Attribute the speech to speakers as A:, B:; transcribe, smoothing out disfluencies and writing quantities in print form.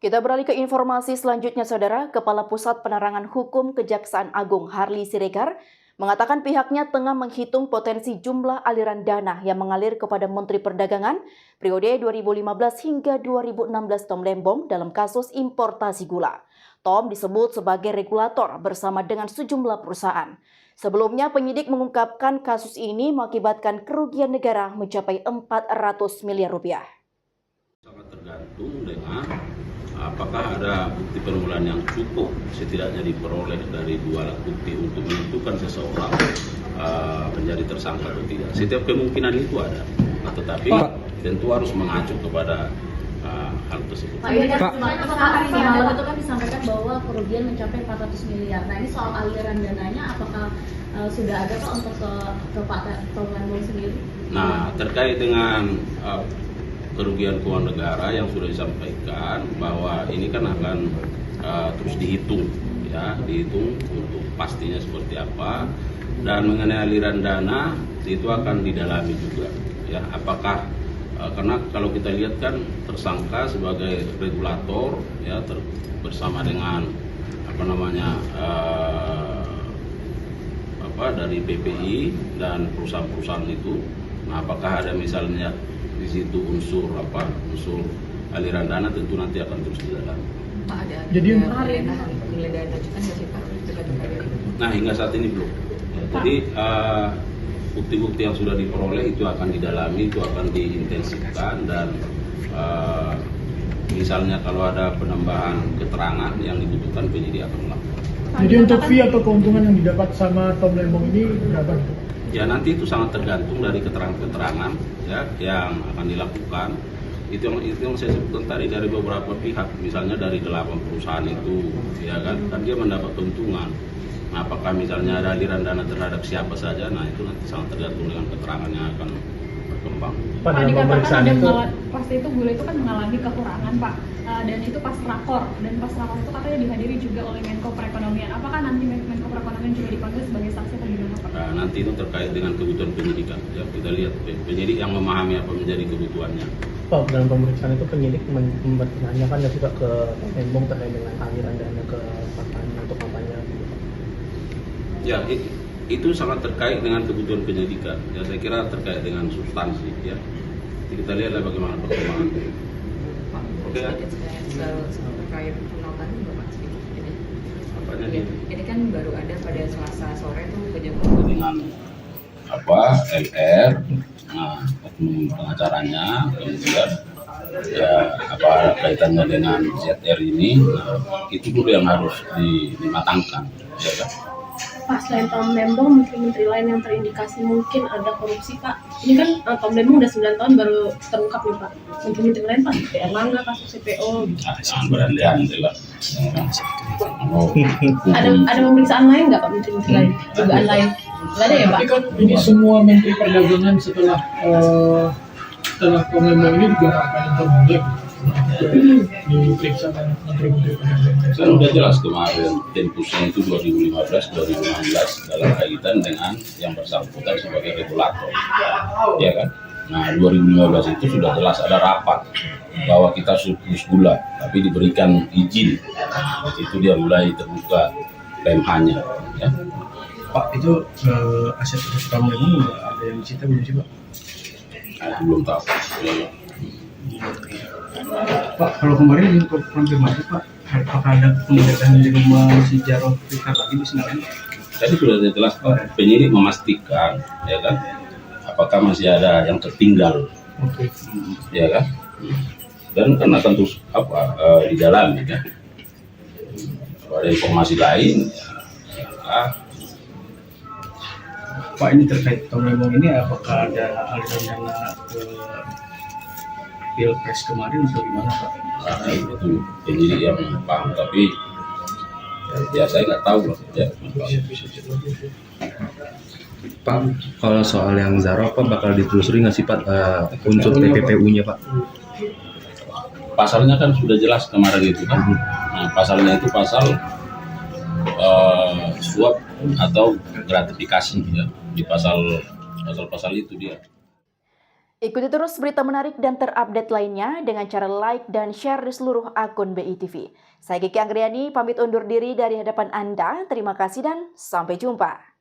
A: Kita beralih ke informasi selanjutnya, Saudara. Kepala Pusat Penerangan Hukum Kejaksaan Agung Harli Siregar mengatakan pihaknya tengah menghitung potensi jumlah aliran dana yang mengalir kepada Menteri Perdagangan periode 2015 hingga 2016 Tom Lembong dalam kasus importasi gula. Tom disebut sebagai regulator bersama dengan sejumlah perusahaan. Sebelumnya, penyidik mengungkapkan kasus ini mengakibatkan kerugian negara mencapai 400 miliar rupiah.
B: Sangat tergantung dengan apakah ada bukti permulaan yang cukup setidaknya diperoleh dari dua alat bukti untuk menentukan seseorang menjadi tersangka atau tidak. Setiap kemungkinan itu ada, tetapi tentu harus mengacu kepada hal tersebut.
C: Pak, semalam itu kan disampaikan bahwa kerugian mencapai 400 miliar. Nah, ini soal aliran dananya, apakah sudah ada Pak untuk ke Pak Tom Lembong sendiri?
B: Nah, terkait dengan kerugian keuangan negara yang sudah disampaikan bahwa ini kan akan terus dihitung, ya, dihitung untuk pastinya seperti apa, dan mengenai aliran dana itu akan didalami juga, ya, apakah karena kalau kita lihat kan tersangka sebagai regulator, ya, bersama dengan dari PPI dan perusahaan-perusahaan itu. Nah, apakah ada misalnya di situ unsur aliran dana, tentu nanti akan terus didalami.
D: Pak, ada
C: Jadi
D: penggeledahan lanjutan nggak sih Pak?
B: Nah, hingga saat ini belum. Ya, jadi bukti-bukti yang sudah diperoleh itu akan didalami, itu akan diintensifkan, dan misalnya kalau ada penambahan keterangan yang dibutuhkan, penyidik akan melakukan.
E: Jadi untuk fee atau keuntungan yang didapat sama Tom Lembong ini berapa?
B: Ya, nanti itu sangat tergantung dari keterangan-keterangan, ya, yang akan dilakukan. Itu yang saya sebutkan tadi dari beberapa pihak, misalnya dari 8 perusahaan itu, ya kan dia mendapat keuntungan. Nah, apakah misalnya ada aliran dana terhadap siapa saja? Nah, itu nanti sangat tergantung dengan keterangan yang akan berkembang.
C: Pak, dikatakan pasti itu gula itu kan mengalami kekurangan Pak, dan itu pas rakor itu katanya dihadiri juga oleh Menko Perekonomian. Apakah nanti Menko Perekonomian juga dipanggil sebagai saksi atau gimana Pak?
B: Nah, nanti itu terkait dengan kebutuhan penyidikan, ya, kita lihat penyidik yang memahami apa menjadi kebutuhannya.
E: Pak, dalam pemeriksaan itu penyidik menanyakan nggak sih Pak ke Tom Lembong terkait dengan aliran dana ke kampanye untuk kampanye?
B: Ya, itu sangat terkait dengan kebutuhan penyidikan. Ya, saya kira terkait dengan substansi, ya. Jadi kita lihatlah bagaimana perkembangan.
D: Pak,
B: Oke, ya.
D: terkait penolakan Bapak sedikit ini.
B: Apanya
D: Ya,
B: ini?
D: ini kan baru ada pada Selasa sore tuh kejadian
B: Dengan LR, nah, oknum pengacaranya, kemudian ya kaitannya dengan ZR ini, nah, itu dulu yang harus dimatangkan, ya kan?
F: Pak, selain Tom Lembong, menteri-menteri lain yang terindikasi mungkin ada korupsi, Pak. Ini kan Tom Lembong udah 9 tahun baru terungkap nih, Pak. Menteri-menteri lain, Pak, seperti Erlangga, kasus CPO.
B: Jangan berandai-andai lah.
F: Ada pemeriksaan lain nggak, Pak, menteri-menteri lain? Dugaan lain? Nggak ada ya, Pak?
E: Tapi kan ini semua menteri perdagangan setelah Tom Lembong ini juga akan terbuka diperiksa kan menteri-menteri perdagangan.
B: Kan udah jelas kemarin tempusnya itu 2015-2016 dalam kaitan dengan yang bersangkutan sebagai regulator, ya kan? Nah, 2015 itu sudah jelas ada rapat bahwa kita surplus gula, tapi diberikan izin. Nah, itu dia mulai terbuka PMH-nya, ya.
E: Pak, itu aset Tom Lembong ada yang disita belum sih Pak?
B: Nah, belum tahu. Ya.
E: Pak, kalau kemarin untuk konfirmasi Pak, apakah ada penggeledahan di rumah si Jarod Richard lagi di Senayan?
B: Tadi sudah jelas Pak, penyidik memastikan, ya kan, apakah masih ada yang tertinggal,
E: Oke.
B: ya kan, dan akan terus di dalam, ya. Kalau ada informasi lain, ya,
E: Pak, ini terkait Tom Lembong ini apakah ada aliran dana ke Pilpres kemarin atau gimana Pak?
B: nah, itu penyidik yang paham, tapi ya saya nggak tahu lah, ya.
G: Pak, kalau soal yang Zaro, Pak, bakal ditelusuri nggak sih Pak unsur TPPU-nya Pak?
B: Pasalnya kan sudah jelas kemarin itu kan. Nah, pasalnya itu pasal suap atau gratifikasi, ya, di pasal itu dia.
A: Ikuti terus berita menarik dan terupdate lainnya dengan cara like dan share di seluruh akun BI TV. Saya Kiki Anggriani, pamit undur diri dari hadapan Anda. Terima kasih dan sampai jumpa.